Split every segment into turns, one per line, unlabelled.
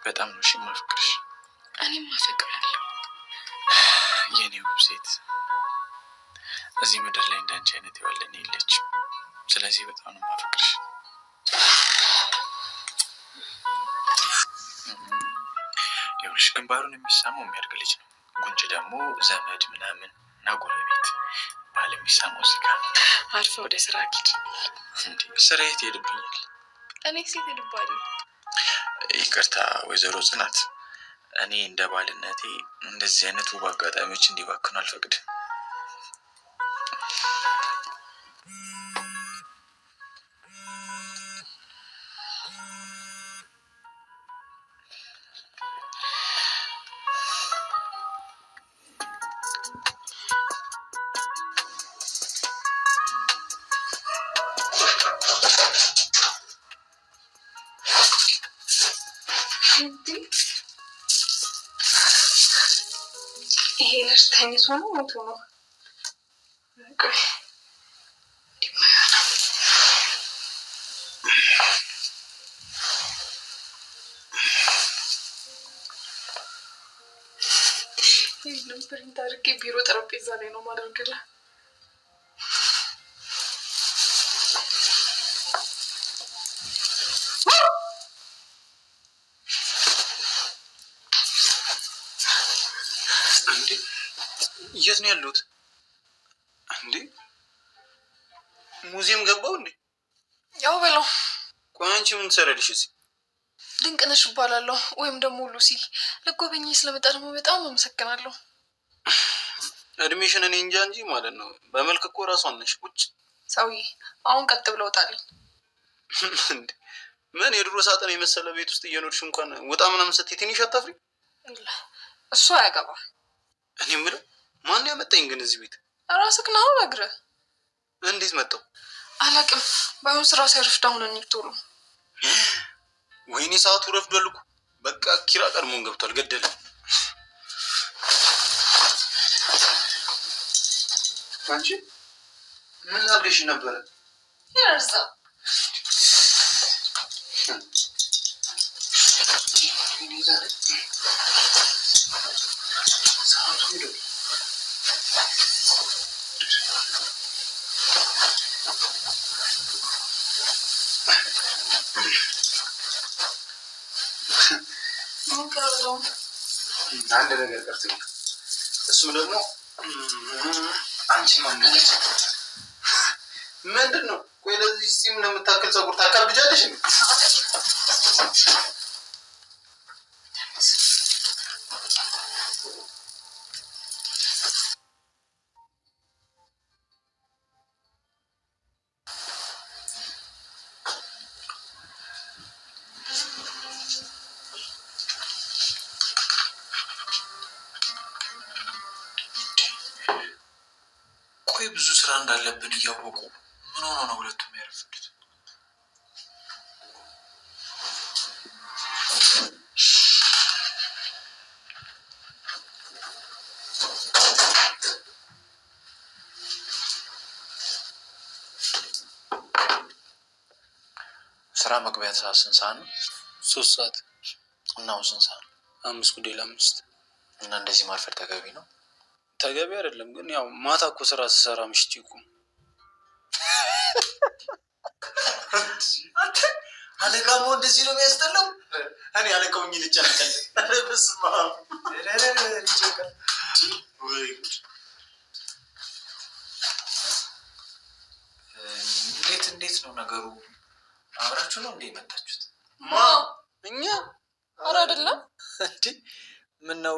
በጣም ነው የማፈቅርሽ።
እኔም አፈቅራለሁ
የኔ ውብ ሴት። እዚህ ምድር ላይ እንዳንቺ አይነት የዋለን የለችም። ስለዚህ በጣም ነው የማፈቅርሽ። ይኸውልሽ ግንባሩን የሚሳመው የሚያድግ ልጅ ነው። ጉንጭ ደግሞ ዘመድ ምናምን እና ጎረቤት ባል የሚሳመው እዚህ ጋር።
አርፈ ወደ ስራ ሂድ።
እንዴ ስራ የት ሄድብኛል?
እኔ ሴት ሄድባለሁ።
ይቅርታ ወይዘሮ ጽናት፣ እኔ እንደ ባልነቴ እንደዚህ አይነት ውብ አጋጣሚዎች እንዲባክኑ አልፈቅድም።
ይሄ ልጅ ተኝቶ ነው ሞቶ ነው? ቆይ ይሄንን ፕሪንት አድርጌ ቢሮ ጠረጴዛ ላይ ነው ማድረግልህ።
የት ነው ያሉት? እንዴ ሙዚየም ገባው እንዴ?
ያው በለው።
ቆይ አንቺ ምን ትሰራለሽ እዚህ?
ድንቅነሽ እባላለሁ ወይም ደግሞ ሉሲ። ለጎበኝ ስለመጣ ደግሞ በጣም አመሰግናለሁ።
እድሜሽን እኔ እንጃ እንጂ ማለት ነው በመልክ እኮ ራሷን ነሽ። ቁጭ
ሰውዬ አሁን ቀጥ ብለው ጣልኝ።
እንዴ ምን የድሮ ሳጥን የመሰለ ቤት ውስጥ እየኖርሽ እንኳን ወጣ ምናምን ስትይ ትንሽ አታፍሪ?
እሱ አያገባ።
እኔ የምለው ማን ያመጣኝ ግን እዚህ ቤት?
ራስህ ነው ነግረህ።
እንዴት መጣው?
አላውቅም። ባይሆን ስራ ሳይረፍድ አሁን እንይቶሉ።
ወይኔ ሰዓቱ ረፍዷል እኮ። በቃ ኪራ ቀድሞን ገብቷል። ገደለ። አንቺ ምን አድርገሽ ነበረ?
ይርዛ
አንድ ነገር ቀርቶኝ፣ እሱም ደግሞ አንቺ ማንነች ምንድን ነው? ቆይ ለዚህ ሲም ነው የምታክል ፀጉር ታካብጃለሽ? ቆይ ብዙ ስራ እንዳለብን እያወቁ ምን ሆኖ ነው ሁለቱም ያረፈዱት? ስራ መግቢያ ሰዓት ስንት ሰዓት ነው?
3 ሰዓት።
እና አሁን ስንት ሰዓት ነው?
5:55
እና እንደዚህ ማርፈድ ተገቢ ነው?
ተገቢ አይደለም፣ ግን ያው ማታ እኮ ስራ ስሰራ ምሽት እኮ
አንተ አለቃሞ እንደዚህ ነው የሚያስጠላው። እኔ አለቃውኝ ልጫለቀል በስማ ልጫለቀል ወይ እንዴት ነው ነገሩ? አብራችሁ ነው እንዴ መጣችሁት?
ማ
እኛ
አረ አይደለም
እንዴ ምን ነው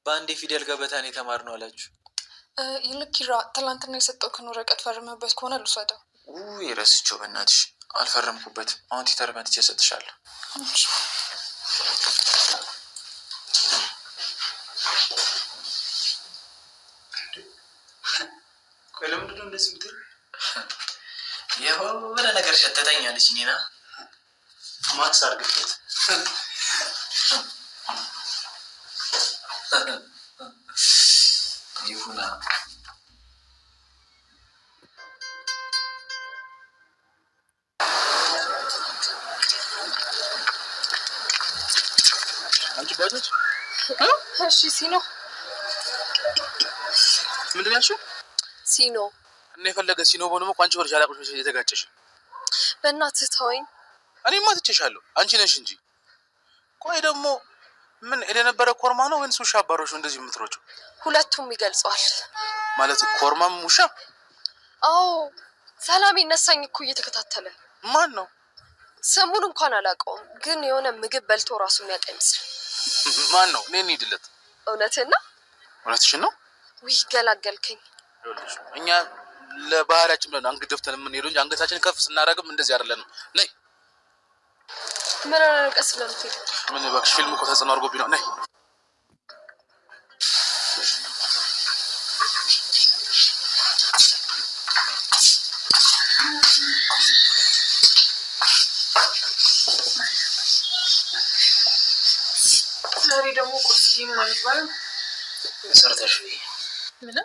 በአንድ ፊደል ገበታን የተማርነው አላችሁ?
ይልክ ኪራ ትላንትና የሰጠውክን ወረቀት ፈርመበት ከሆነ ልውሰደው።
ረስቼው በእናትሽ አልፈረምኩበትም። አሁን ቲተር መጥቼ እሰጥሻለሁ። ቆይ ለምንድን ነው እንደዚህ የምትል? የሆነ ነገር ሸተተኛለች። ኒና ማክስ አድርግበት። ይሁና አንቺ ባጃጅ
እሺ ሲኖ
ምንድን ነው ያልሽው?
ሲኖ
እና የፈለገ ሲኖ ሆኖ እኮ አንቺ ወርጃ አላቆሽ የተጋጨሽ።
በእናትህ ተወኝ።
እኔማ ትቼሻለሁ አንቺ ነሽ እንጂ። ቆይ ደግሞ ምን የነበረ ኮርማ ነው ወይንስ ውሻ አባሮሽ እንደዚህ የምትሮጪው?
ሁለቱም ይገልጸዋል።
ማለት ኮርማም ውሻ?
አዎ ሰላም ይነሳኝ እኮ እየተከታተለ።
ማን ነው?
ስሙን እንኳን አላውቀውም፣ ግን የሆነ ምግብ በልቶ ራሱ የሚያውቅ ይመስላል።
ማን ነው? እኔ እንሂድለት።
እውነትህን ነው?
እውነትሽን ነው?
ውይ ገላገልከኝ።
እኛ ለባህላችን ብለን አንገት ደፍተን የምንሄደው እንጂ አንገታችን ከፍ ስናደርግም እንደዚህ አይደለንም። ነይ።
ምን አረቀስ ስለምትሄድ?
ምን እባክሽ ፊልም እኮ ተጽዕኖ አድርጎብኝ ነው። ነይ።
ዛሬ ደግሞ ቁርስ ማለት ባለው
ሰርተሽ
ምን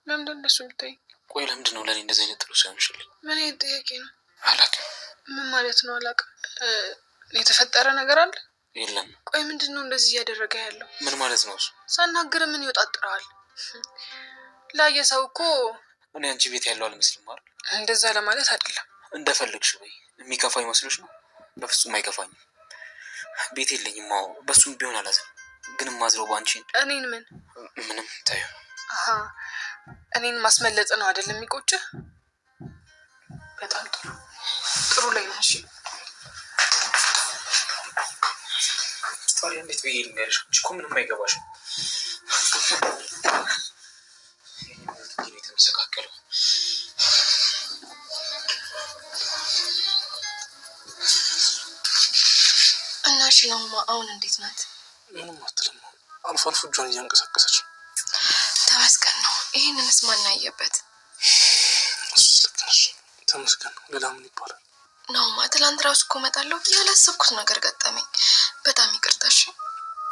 ለምንድን እንደሱ ብታይ?
ቆይ ለምንድን ነው ለእኔ እንደዚህ አይነት ጥሩ ሰው ያምሽልኝ?
ምን አይነት ጥያቄ ነው?
አላውቅም።
ምን ማለት ነው አላውቅም? የተፈጠረ ነገር አለ?
የለም።
ቆይ ምንድን ነው እንደዚህ እያደረገ ያለው?
ምን ማለት ነው እሱ?
ሳናግር ምን ይወጣጥራል? ላየ ሰው እኮ
እኔ አንቺ ቤት ያለው አልመስልም አይደል?
እንደዛ ለማለት አይደለም።
እንደፈለግሽ በይ። የሚከፋኝ መስሎሽ ነው? በፍጹም አይከፋኝም። ቤት የለኝም። አዎ በሱም ቢሆን አላዝንም፣ ግን ማዝረው ባንቺ።
እኔን ምን?
ምንም ታዩ።
አሃ እኔን ማስመለጥ ነው አይደል የሚቆጭህ? በጣም ጥሩ ላይ ነው። እሺ
ታዲያ እንዴት ብዬ ልንገርሽ? አንቺ እኮ ምንም አይገባሽም። የተመሰቃቀለው
እና እሺ ለማማ አሁን እንዴት ናት?
ምንም አትልም። አልፎ አልፎ እጇን እያንቀሳቀሰች
ተመስገን ነው። ይህንንስ ማን አየበት?
ስለትንሽ ተመስገን ነው። ሌላ ምን ይባላል?
ናውማ ትላንት ራሱ እኮ እመጣለሁ ብዬ ያላሰብኩት ነገር ገጠመኝ። በጣም ይቅርታ። እሺ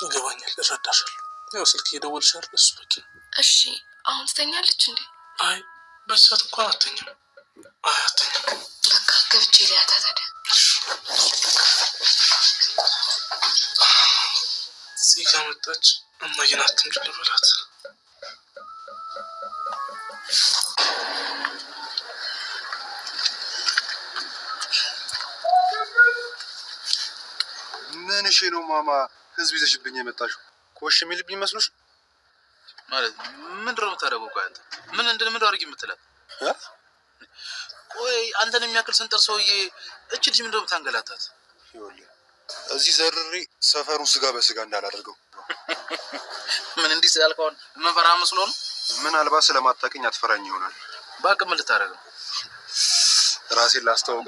ይገባኛል፣ እረዳሻለሁ። ያው ስልክ እየደወልሽ አይደል? እሱ በቂ ነው።
እሺ አሁን ትተኛለች እንዴ?
አይ በዚህ ሰዓት እንኳን አትተኛም። አይ አትተኛም።
በቃ ገብቼ ሊያታ ታዲያ
እዚህ ከመጣች እማዬን አትምጭ ልበላት።
ምን እሺ ነው ማማ ህዝብ ይዘሽብኝ የመጣሽው? ኮሽ የሚልብኝ መስሎሽ?
ማለት ምንድን ነው የምታደርገው? ቆይ አንተ ምን አድርጊ የምትላት? ቆይ አንተን የሚያክል ስንጥር ሰውዬ እቺ ልጅ ምንድን ነው የምታንገላታት?
ይኸውልህ እዚህ ዘርሬ ሰፈሩን ስጋ በስጋ እንዳላደርገው።
ምን እንዲህ ስላልከው መንፈራ መስሎ ነው?
ምናልባት ስለማታውቅኝ አትፈራኝ ይሆናል።
በአቅም ልታደርግ ነው?
ራሴን ላስተዋውቅ።